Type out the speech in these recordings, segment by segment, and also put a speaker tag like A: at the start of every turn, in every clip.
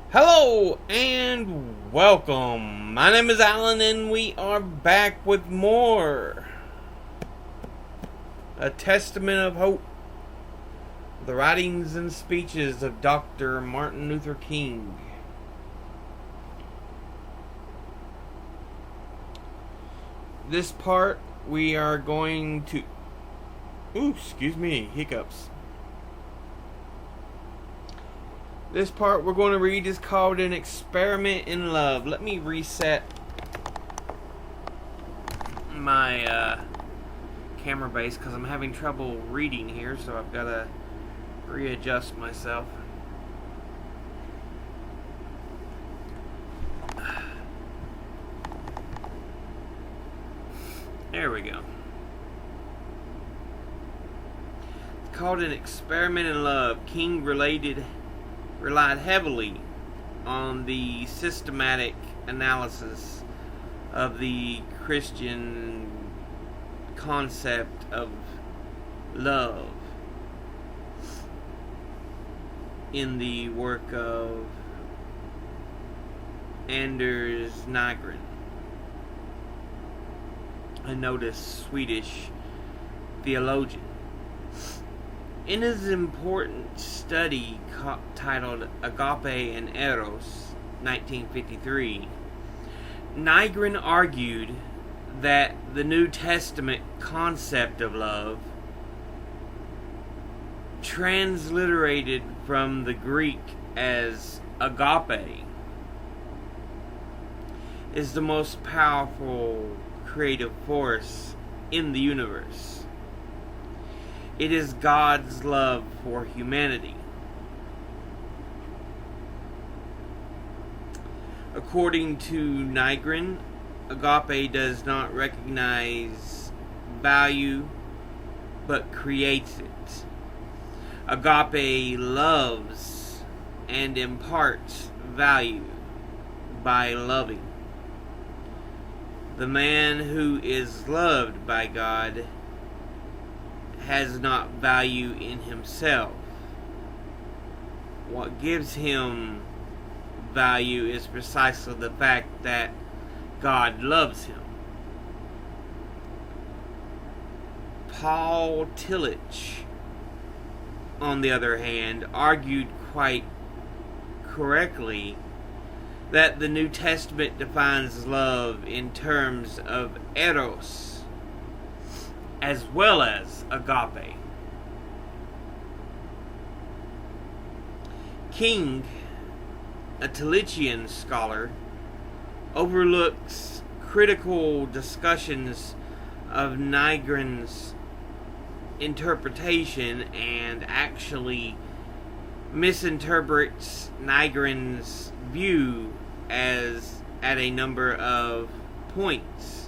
A: Hello and welcome. My name is Alan and we are back with more. A Testament of Hope. The writings and speeches of Dr. Martin Luther King. This part we are going to... hiccups. This part we're going to read is called An Experiment in Love. Let me reset my camera base because I'm having trouble reading here, so I've got to readjust myself. There we go. It's called An Experiment in Love. King relied heavily on the systematic analysis of the Christian concept of love in the work of Anders Nygren, a noted Swedish theologian. In his important study titled Agape and Eros, 1953, Nygren argued that the New Testament concept of love, transliterated from the Greek as agape, is the most powerful creative force in the universe. It is God's love for humanity. According to Nygren, agape does not recognize value, but creates it. Agape loves and imparts value by loving. The man who is loved by God has not value in himself. What gives him value is precisely the fact that God loves him. Paul Tillich, on the other hand, argued quite correctly that the New Testament defines love in terms of eros as well as agape. King, a Tillichian scholar, overlooks critical discussions of Nygren's interpretation and actually misinterprets Nygren's view as at a number of points.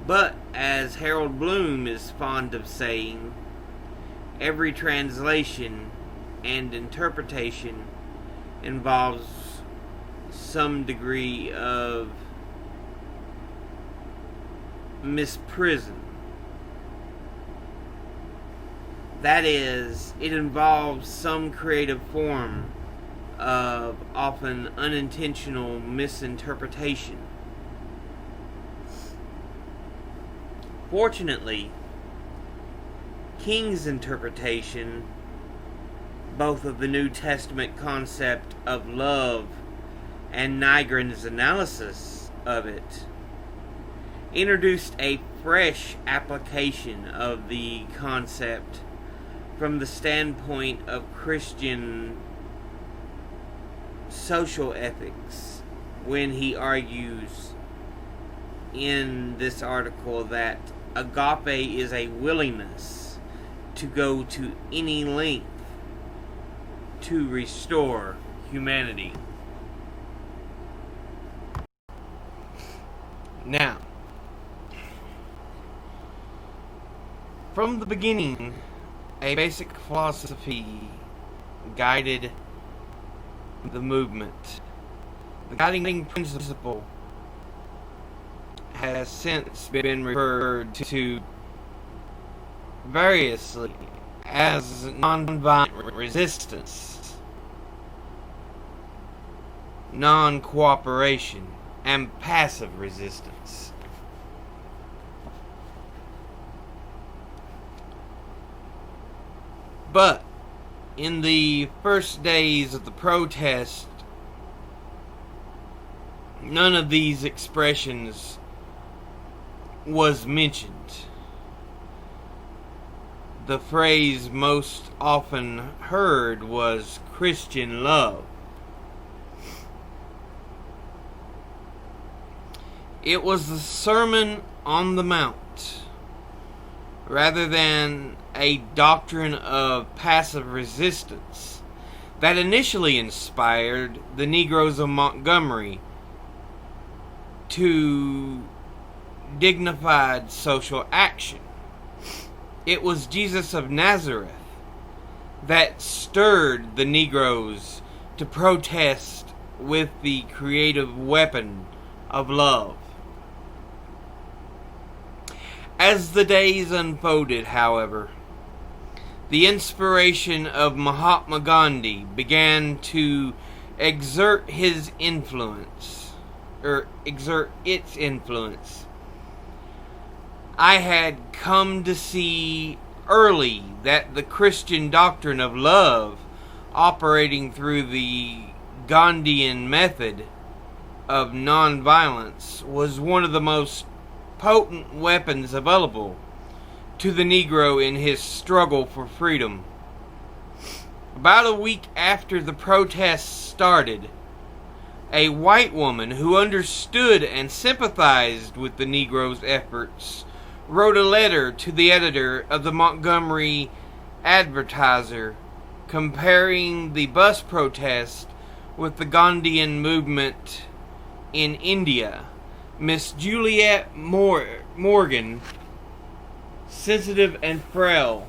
A: But, as Harold Bloom is fond of saying, every translation and interpretation involves some degree of misprison. That is, it involves some creative form of often unintentional misinterpretation. Fortunately, King's interpretation, both of the New Testament concept of love and Nygren's analysis of it, introduced a fresh application of the concept from the standpoint of Christian social ethics when he argues in this article that agape is a willingness to go to any length to restore humanity. Now, from the beginning, a basic philosophy guided the movement. The guiding principle has since been referred to variously as nonviolent resistance. non-cooperation, and passive resistance. But in the first days of the protest, none of these expressions was mentioned. The phrase most often heard was Christian love. It was the Sermon on the Mount, rather than a doctrine of passive resistance, that initially inspired the Negroes of Montgomery to dignified social action. It was Jesus of Nazareth that stirred the Negroes to protest with the creative weapon of love. As the days unfolded, however, the inspiration of Mahatma Gandhi began to exert its influence. I had come to see early that the Christian doctrine of love, operating through the Gandhian method of nonviolence, was one of the most potent weapons available to the Negro in his struggle for freedom. About a week after the protests started, a white woman who understood and sympathized with the Negro's efforts wrote a letter to the editor of the Montgomery Advertiser comparing the bus protest with the Gandhian movement in India. Miss Juliet Morgan, sensitive and frail,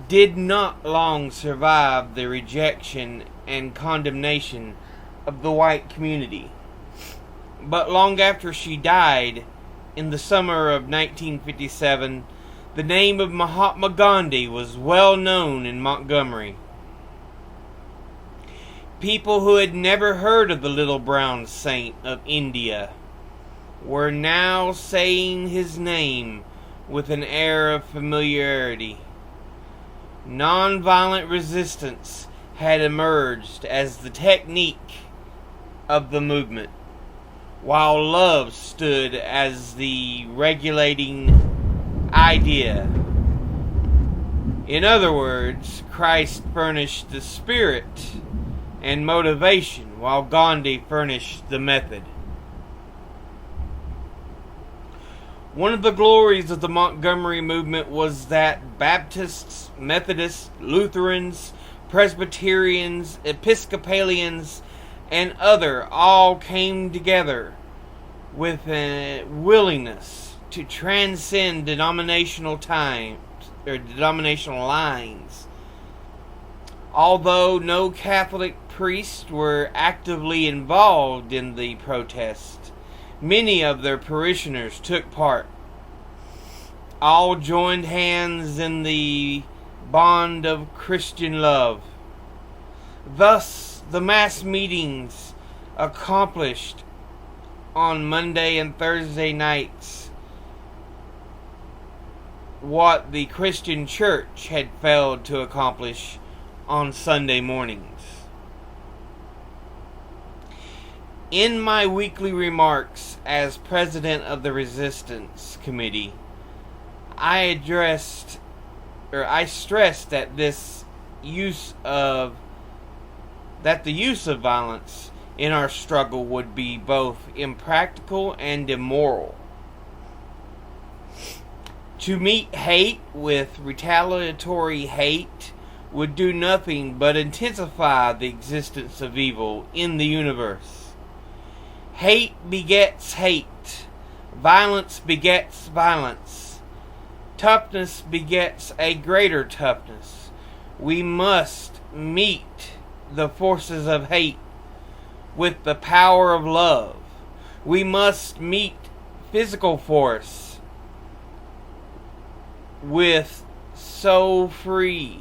A: did not long survive the rejection and condemnation of the white community. But long after she died, in the summer of 1957, the name of Mahatma Gandhi was well known in Montgomery. People who had never heard of the little brown saint of India were now saying his name with an air of familiarity. Nonviolent resistance had emerged as the technique of the movement, while love stood as the regulating idea. In other words, Christ furnished the spirit and motivation, while Gandhi furnished the method. One of the glories of the Montgomery movement was that Baptists, Methodists, Lutherans, Presbyterians, Episcopalians, and other all came together with a willingness to transcend denominational lines. Although no Catholic priests were actively involved in the protest, many of their parishioners took part. All joined hands in the bond of Christian love. Thus, the mass meetings accomplished on Monday and Thursday nights what the Christian church had failed to accomplish on Sunday mornings. In my weekly remarks as president of the Resistance Committee, I stressed that the use of violence in our struggle would be both impractical and immoral. To meet hate with retaliatory hate would do nothing but intensify the existence of evil in the universe. Hate begets hate. Violence begets violence. Toughness begets a greater toughness. We must meet the forces of hate with the power of love. We must meet physical force with soul free.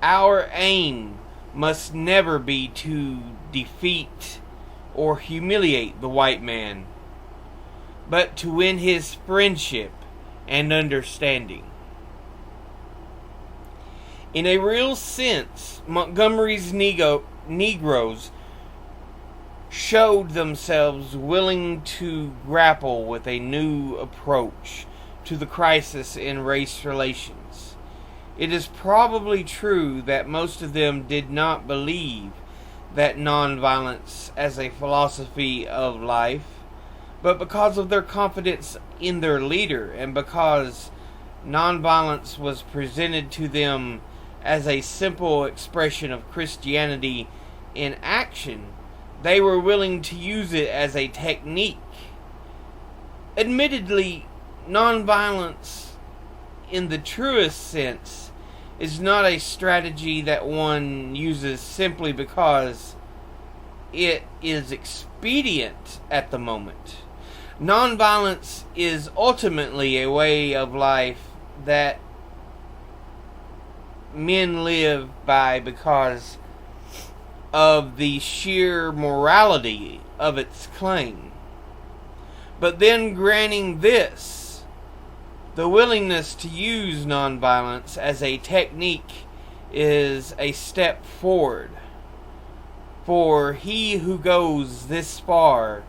A: Our aim must never be to defeat or humiliate the white man, but to win his friendship and understanding. In a real sense, Montgomery's Negroes showed themselves willing to grapple with a new approach to the crisis in race relations. It is probably true that most of them did not believe that nonviolence as a philosophy of life, but because of their confidence in their leader and because nonviolence was presented to them as a simple expression of Christianity in action, they were willing to use it as a technique. Admittedly, nonviolence in the truest sense is not a strategy that one uses simply because it is expedient at the moment. Nonviolence is ultimately a way of life that men live by because of the sheer morality of its claim. But then, granting this, the willingness to use nonviolence as a technique is a step forward. For he who goes this far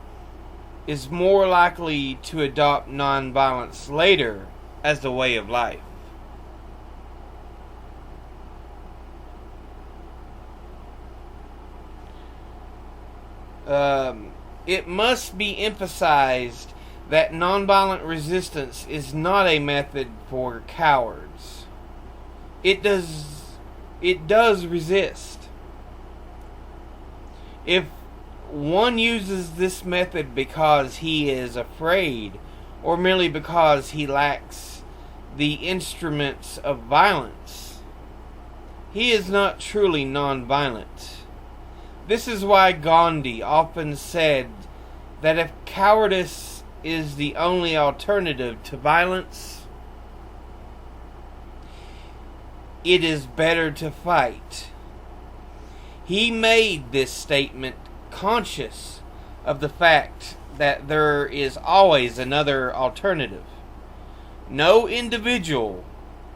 A: is more likely to adopt nonviolence later as a way of life. It must be emphasized that nonviolent resistance is not a method for cowards. It does resist. If one uses this method because he is afraid, or merely because he lacks the instruments of violence, he is not truly nonviolent. This is why Gandhi often said that if cowardice is the only alternative to violence, it is better to fight. He made this statement conscious of the fact that there is always another alternative. No individual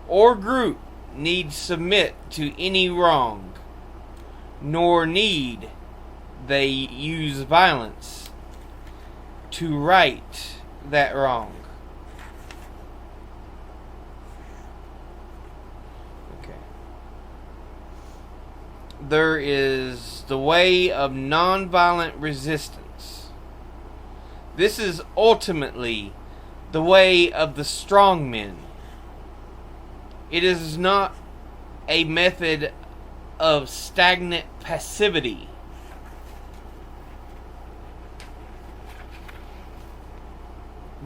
A: or group need submit to any wrong, nor need they use violence to right that wrong. Okay. There is the way of nonviolent resistance. This is ultimately the way of the strong men. It is not a method of stagnant passivity.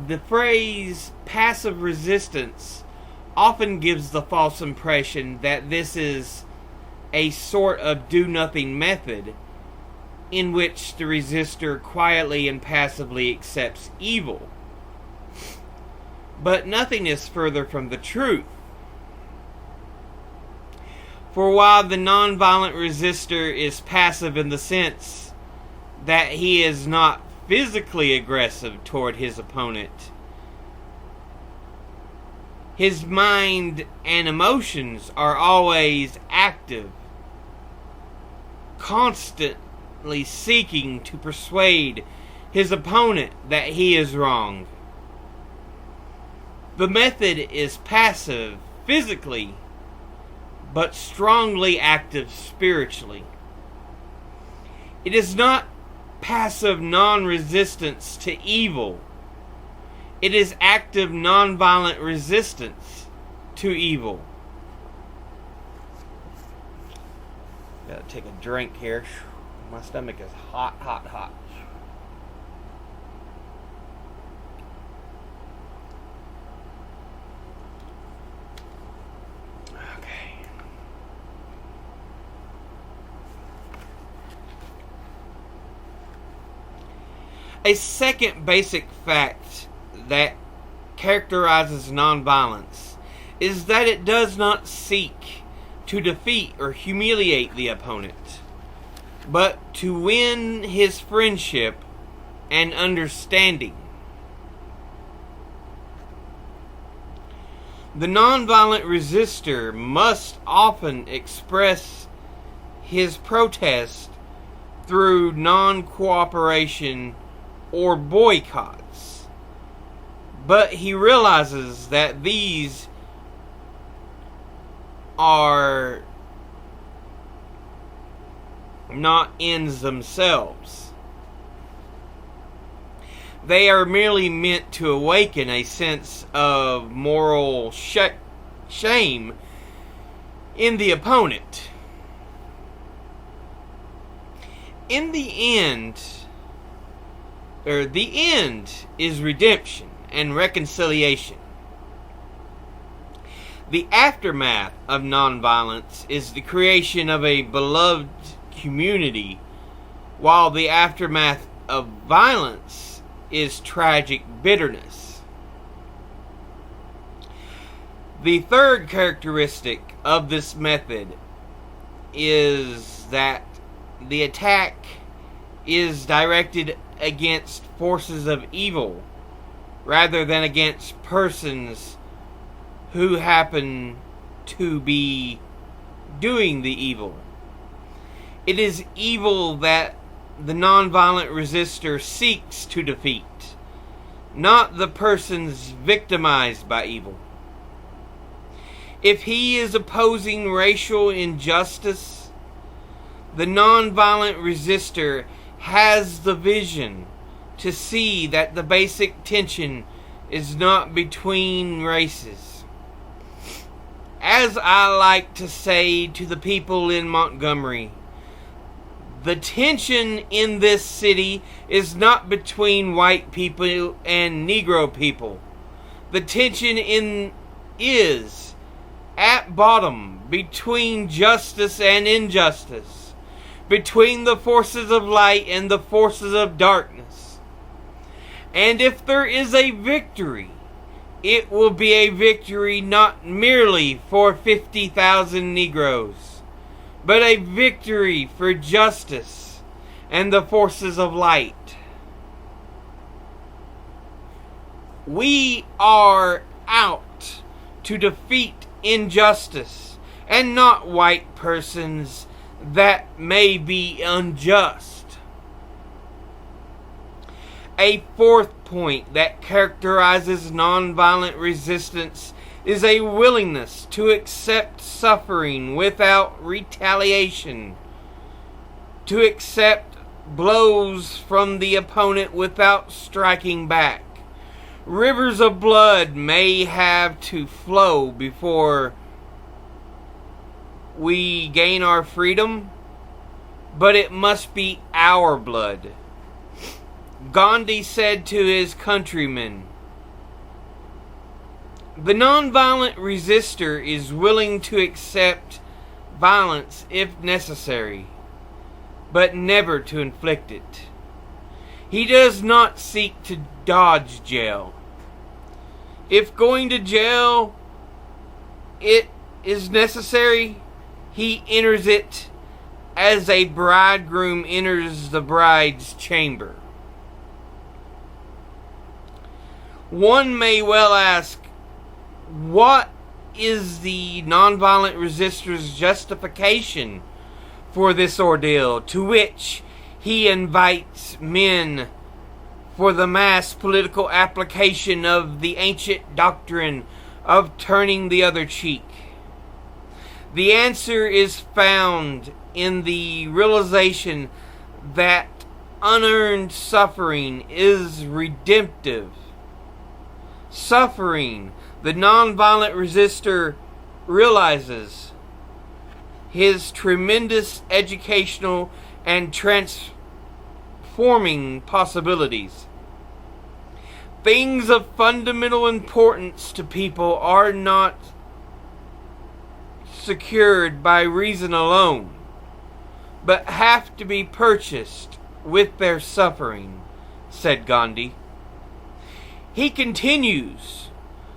A: The phrase passive resistance often gives the false impression that this is a sort of do-nothing method in which the resistor quietly and passively accepts evil. But nothing is further from the truth. For while the nonviolent resistor is passive in the sense that he is not physically aggressive toward his opponent, his mind and emotions are always active, constantly seeking to persuade his opponent that he is wrong. The method is passive physically, but strongly active spiritually. It is not passive non-resistance to evil. It is active non-violent resistance to evil. Gotta take a drink here. My stomach is hot, hot, hot. A second basic fact that characterizes nonviolence is that it does not seek to defeat or humiliate the opponent, but to win his friendship and understanding. The nonviolent resistor must often express his protest through non-cooperation or boycotts, but he realizes that these are not ends themselves. They are merely meant to awaken a sense of moral shame in the opponent. In the end, the end is redemption and reconciliation. The aftermath of nonviolence is the creation of a beloved community, while the aftermath of violence is tragic bitterness. The third characteristic of this method is that the attack is directed against forces of evil rather than against persons who happen to be doing the evil. It is evil that the nonviolent resistor seeks to defeat, not the persons victimized by evil. If he is opposing racial injustice, the nonviolent resistor has the vision to see that the basic tension is not between races. As I like to say to the people in Montgomery, the tension in this city is not between white people and Negro people. The tension is, at bottom, between justice and injustice, between the forces of light and the forces of darkness. And if there is a victory, it will be a victory not merely for 50,000 Negroes, but a victory for justice and the forces of light. We are out to defeat injustice and not white persons that may be unjust. A fourth point that characterizes nonviolent resistance is a willingness to accept suffering without retaliation, to accept blows from the opponent without striking back. Rivers of blood may have to flow before we gain our freedom, but it must be our blood. Gandhi said to his countrymen, "The nonviolent resistor is willing to accept violence if necessary, but never to inflict it. He does not seek to dodge jail. If going to jail it is necessary, he enters it as a bridegroom enters the bride's chamber." One may well ask, what is the nonviolent resistor's justification for this ordeal, to which he invites men for the mass political application of the ancient doctrine of turning the other cheek? The answer is found in the realization that unearned suffering is redemptive. Suffering, the nonviolent resistor realizes his tremendous educational and transforming possibilities. Things of fundamental importance to people are not secured by reason alone, but have to be purchased with their suffering, said Gandhi. He continues,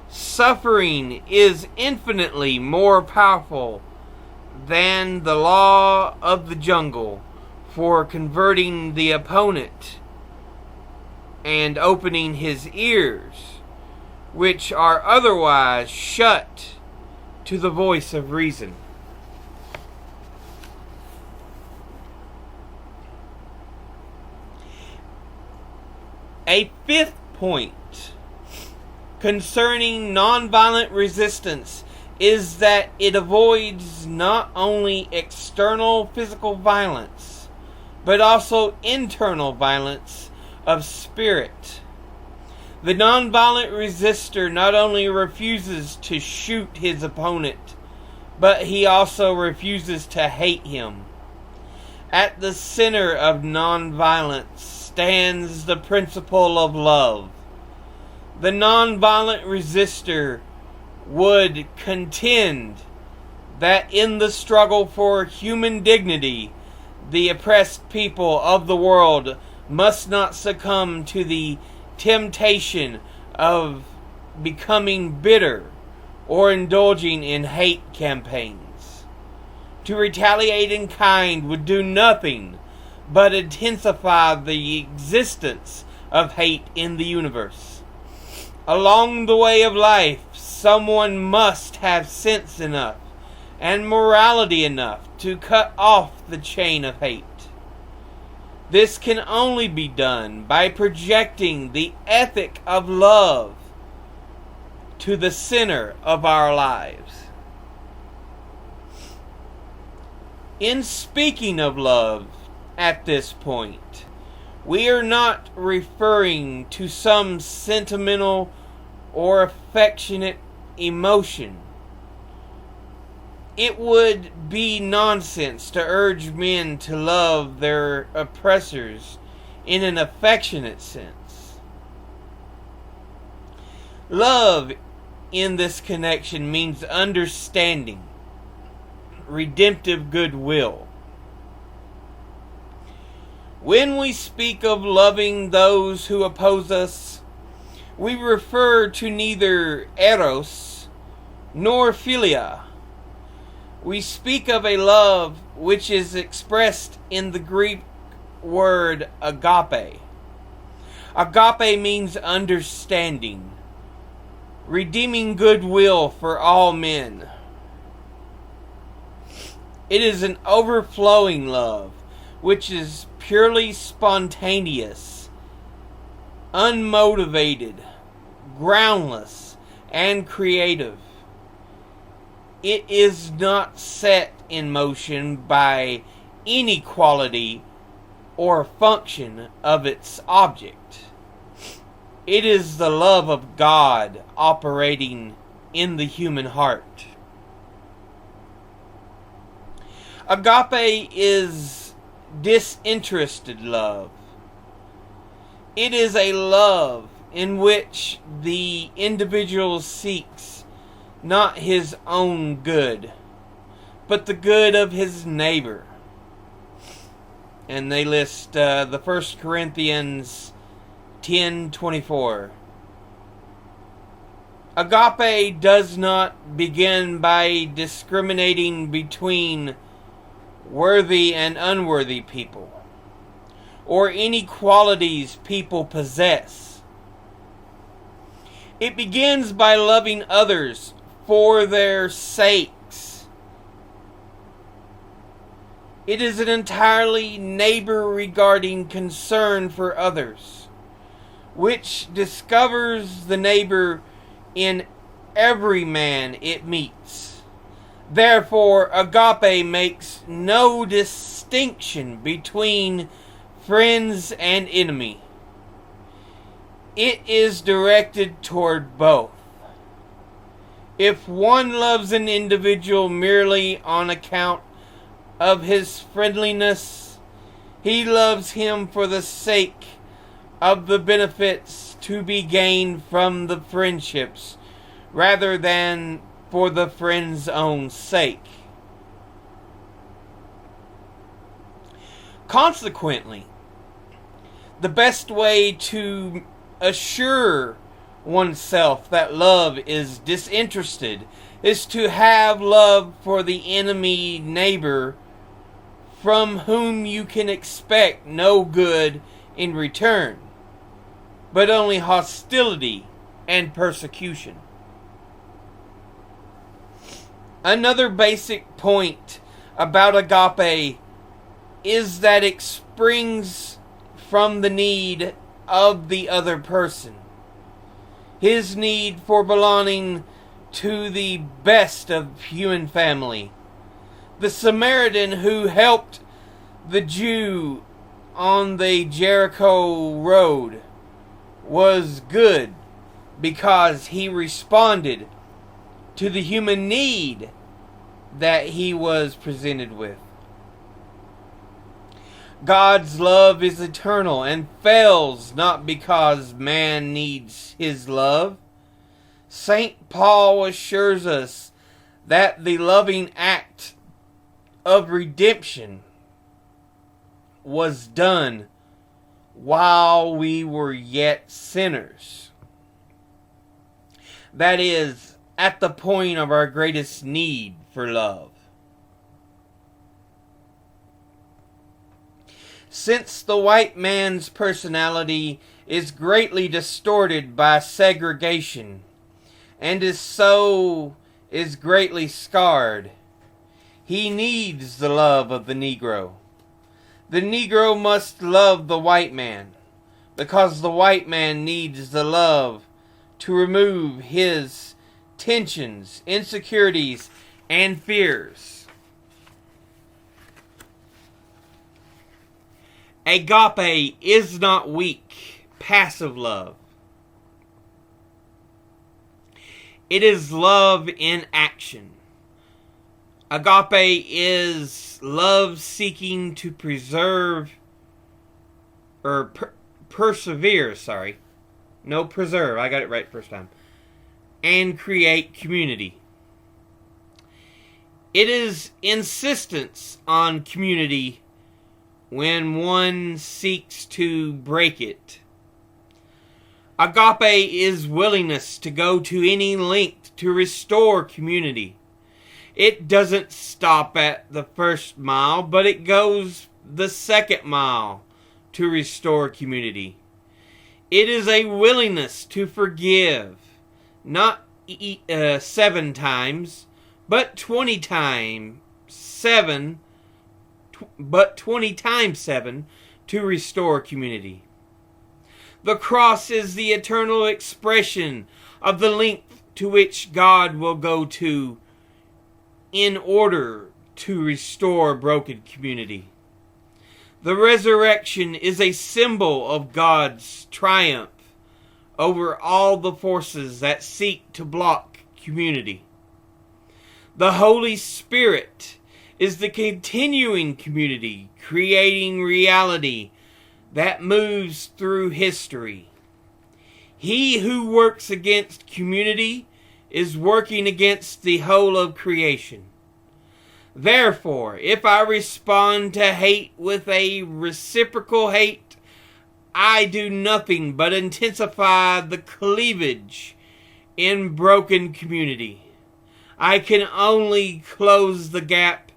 A: suffering is infinitely more powerful than the law of the jungle for converting the opponent and opening his ears, which are otherwise shut to the voice of reason. A fifth point concerning nonviolent resistance is that it avoids not only external physical violence, but also internal violence of spirit. The nonviolent resistor not only refuses to shoot his opponent, but he also refuses to hate him. At the center of nonviolence stands the principle of love. The nonviolent resistor would contend that in the struggle for human dignity, the oppressed people of the world must not succumb to the temptation of becoming bitter or indulging in hate campaigns. To retaliate in kind would do nothing but intensify the existence of hate in the universe. Along the way of life, someone must have sense enough and morality enough to cut off the chain of hate. This can only be done by projecting the ethic of love to the center of our lives. In speaking of love at this point, we are not referring to some sentimental or affectionate emotion. It would be nonsense to urge men to love their oppressors in an affectionate sense. Love in this connection means understanding, redemptive goodwill. When we speak of loving those who oppose us, we refer to neither eros nor philia. We speak of a love which is expressed in the Greek word agape. Agape means understanding, redeeming goodwill for all men. It is an overflowing love, which is purely spontaneous, unmotivated, groundless, and creative. It is not set in motion by any quality or function of its object. It is the love of God operating in the human heart. Agape is disinterested love. It is a love in which the individual seeks not his own good, but the good of his neighbor. And they list the 1 Corinthians 10:24. Agape does not begin by discriminating between worthy and unworthy people, or any qualities people possess. It begins by loving others for their sakes. It is an entirely neighbor-regarding concern for others, which discovers the neighbor in every man it meets. Therefore, agape makes no distinction between friends and enemy. It is directed toward both. If one loves an individual merely on account of his friendliness, he loves him for the sake of the benefits to be gained from the friendships, rather than for the friend's own sake. Consequently, the best way to assure oneself that love is disinterested is to have love for the enemy neighbor from whom you can expect no good in return, but only hostility and persecution. Another basic point about agape is that it springs from the need of the other person, his need for belonging to the best of human family. The Samaritan who helped the Jew on the Jericho road was good because he responded to the human need that he was presented with. God's love is eternal and fails not because man needs his love. St. Paul assures us that the loving act of redemption was done while we were yet sinners. That is, at the point of our greatest need for love. Since the white man's personality is greatly distorted by segregation and is greatly scarred, he needs the love of the Negro. The Negro must love the white man because the white man needs the love to remove his tensions, insecurities, and fears. Agape is not weak, passive love. It is love in action. Agape is love seeking to preserve or persevere, preserve, I got it right first time, and create community. It is insistence on community when one seeks to break it. Agape is willingness to go to any length to restore community. It doesn't stop at the first mile, but it goes the second mile to restore community. It is a willingness to forgive, not 7 times, but 20 times 7, but 20 times 7 to restore community. The cross is the eternal expression of the length to which God will go to in order to restore broken community. The resurrection is a symbol of God's triumph over all the forces that seek to block community. The Holy Spirit is the continuing community, creating reality that moves through history. He who works against community is working against the whole of creation. Therefore, if I respond to hate with a reciprocal hate, I do nothing but intensify the cleavage in broken community. I can only close the gap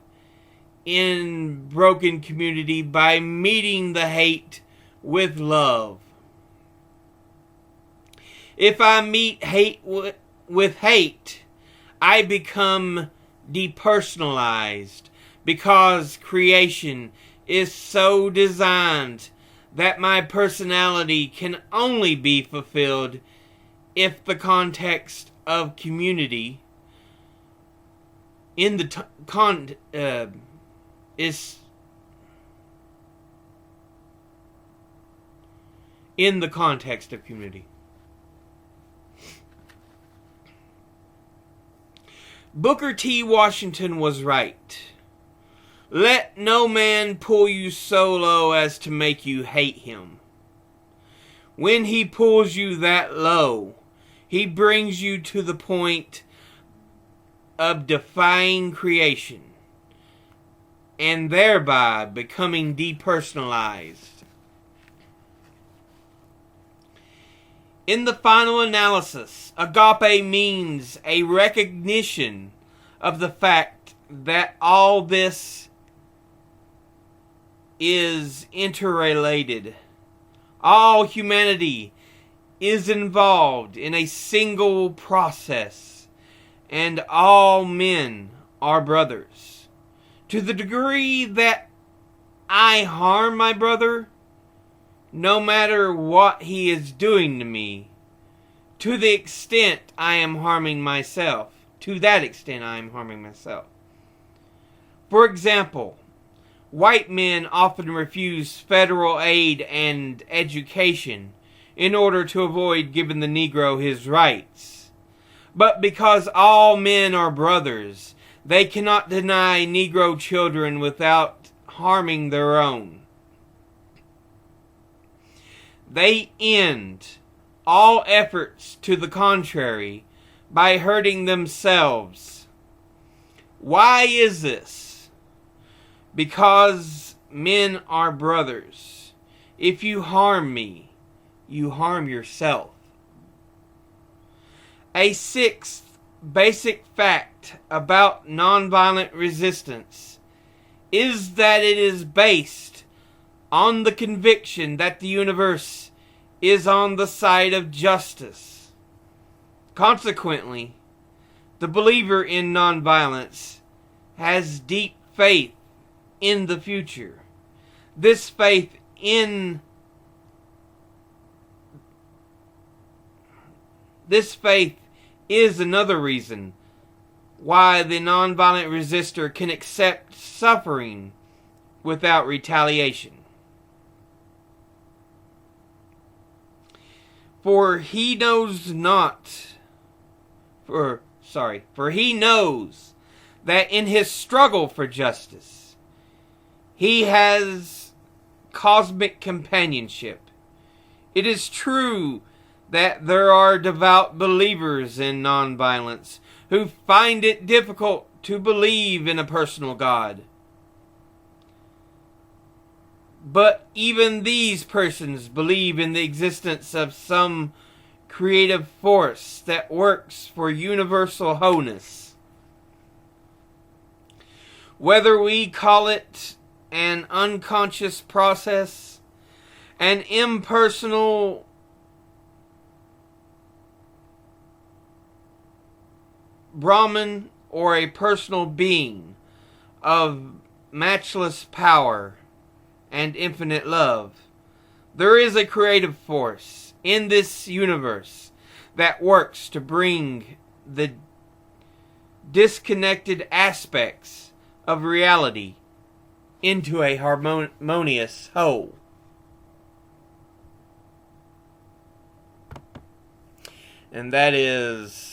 A: in broken community by meeting the hate with love. If I meet hate with hate, I become depersonalized because creation is so designed that my personality can only be fulfilled if the context of community in the is in the context of community. Booker T. Washington was right. Let no man pull you so low as to make you hate him. When he pulls you that low, he brings you to the point of defying creation and thereby becoming depersonalized. In the final analysis, agape means a recognition of the fact that all this is interrelated. All humanity is involved in a single process, and all men are brothers. To the degree that I harm my brother, no matter what he is doing to me, to the extent I am harming myself, to that extent I am harming myself. For example, white men often refuse federal aid and education in order to avoid giving the Negro his rights. But because all men are brothers, they cannot deny Negro children without harming their own. They end all efforts to the contrary by hurting themselves. Why is this? Because men are brothers. If you harm me, you harm yourself. A sixth basic fact about nonviolent resistance is that it is based on the conviction that the universe is on the side of justice. Consequently, the believer in nonviolence has deep faith in the future. This faith is another reason why the nonviolent resistor can accept suffering without retaliation. For he knows that in his struggle for justice, he has cosmic companionship. It is true that there are devout believers in nonviolence who find it difficult to believe in a personal God. But even these persons believe in the existence of some creative force that works for universal wholeness. Whether we call it an unconscious process, an impersonal Brahman, or a personal being of matchless power and infinite love, there is a creative force in this universe that works to bring the disconnected aspects of reality into a harmonious whole. And that is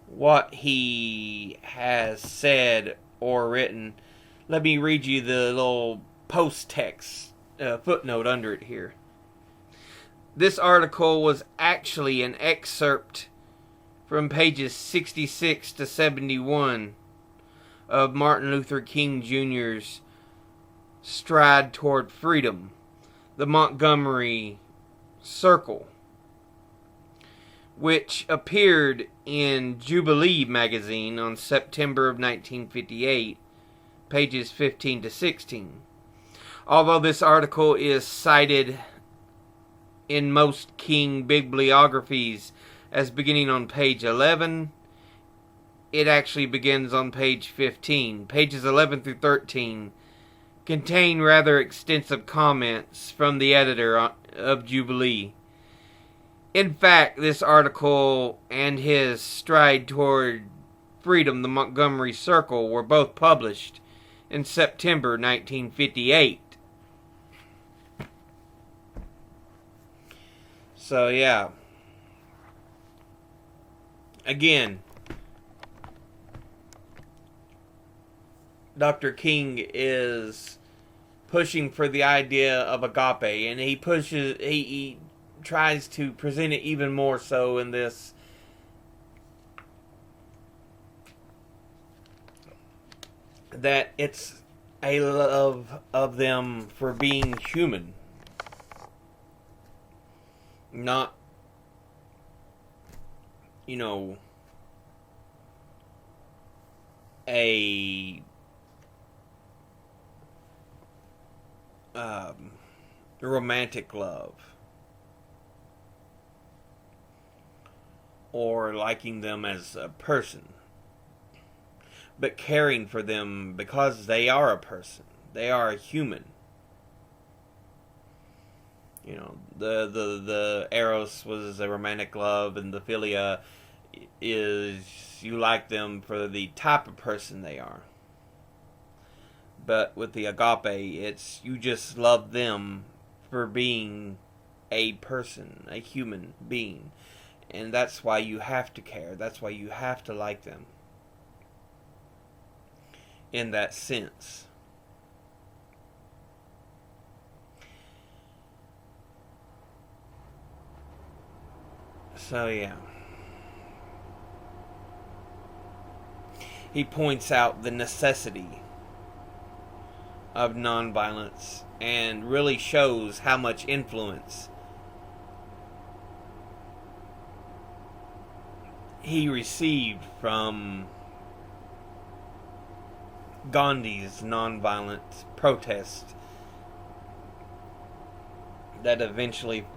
A: what he has said or written. Let me read you the little post-text footnote under it here. This article was actually an excerpt from pages 66 to 71 of Martin Luther King Jr.'s Stride Toward Freedom, the Montgomery Circle, which appeared in Jubilee magazine on September of 1958, pages 15 to 16. Although this article is cited in most King bibliographies as beginning on page 11, it actually begins on page 15. Pages 11 through 13 contain rather extensive comments from the editor of Jubilee. In fact, this article and his Stride Toward Freedom, the Montgomery Circle, were both published in September 1958. So, yeah. Again, Dr. King is pushing for the idea of agape, and he tries to present it even more so in this that it's a love of them for being human. not, you know, a romantic love, or liking them as a person, but caring for them because they are a person. They are a human. You know, the Eros was a romantic love, and the Philia is you like them for the type of person they are. But with the Agape, it's you just love them for being a person, a human being. And that's why you have to care. That's why you have to like them. In that sense. So, yeah. He points out the necessity of nonviolence and really shows how much influence he received from Gandhi's nonviolent protest that eventually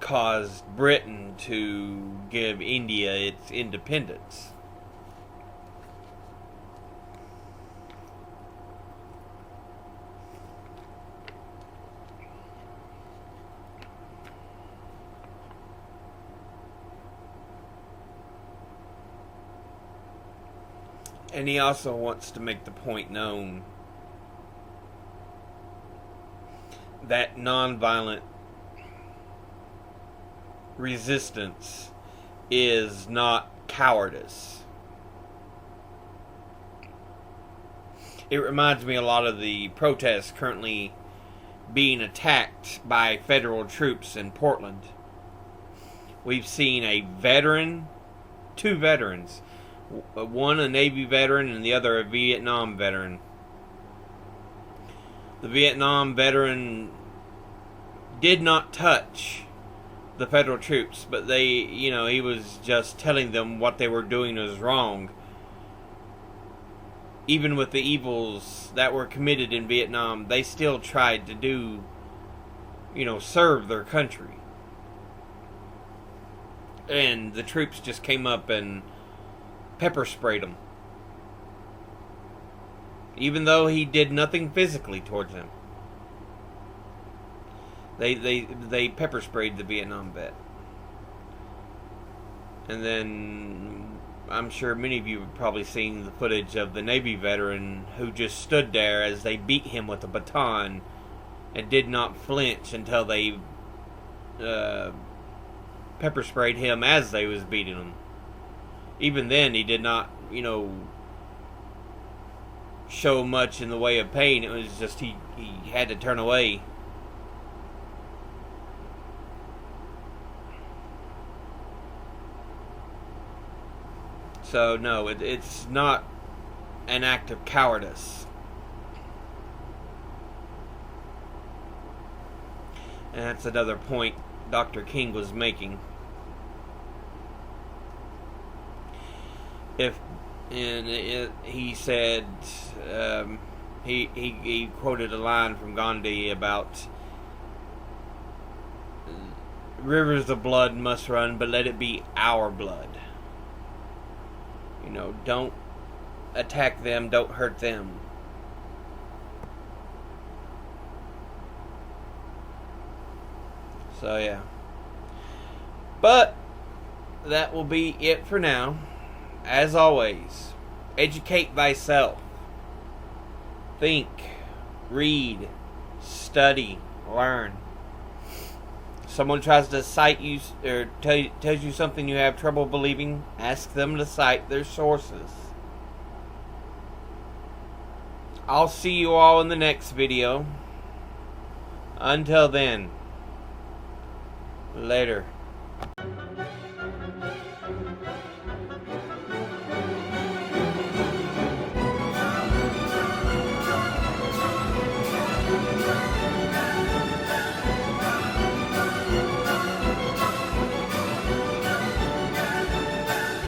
A: caused Britain to give India its independence. And he also wants to make the point known that nonviolent resistance is not cowardice. It reminds me a lot of the protests currently being attacked by federal troops in Portland. We've seen a veteran, two veterans, one a Navy veteran and the other a Vietnam veteran. The Vietnam veteran did not touch the federal troops, but he was just telling them what they were doing was wrong. Even with the evils that were committed in Vietnam, they still tried to serve their country. And the troops just came up and pepper sprayed him, even though he did nothing physically towards them. They pepper sprayed the Vietnam vet. And then I'm sure many of you have probably seen the footage of the Navy veteran who just stood there as they beat him with a baton and did not flinch until they pepper sprayed him as they was beating him. Even then, he did not, show much in the way of pain. It was just he had to turn away. So, no, it's not an act of cowardice. And that's another point Dr. King was making. He said, he quoted a line from Gandhi about rivers of blood must run, but let it be our blood. Don't attack them, don't hurt them. So, yeah. But that will be it for now. As always, educate thyself. Think, read, study, learn. Someone tries to cite you or tells you something you have trouble believing, ask them to cite their sources. I'll see you all in the next video. Until then, later.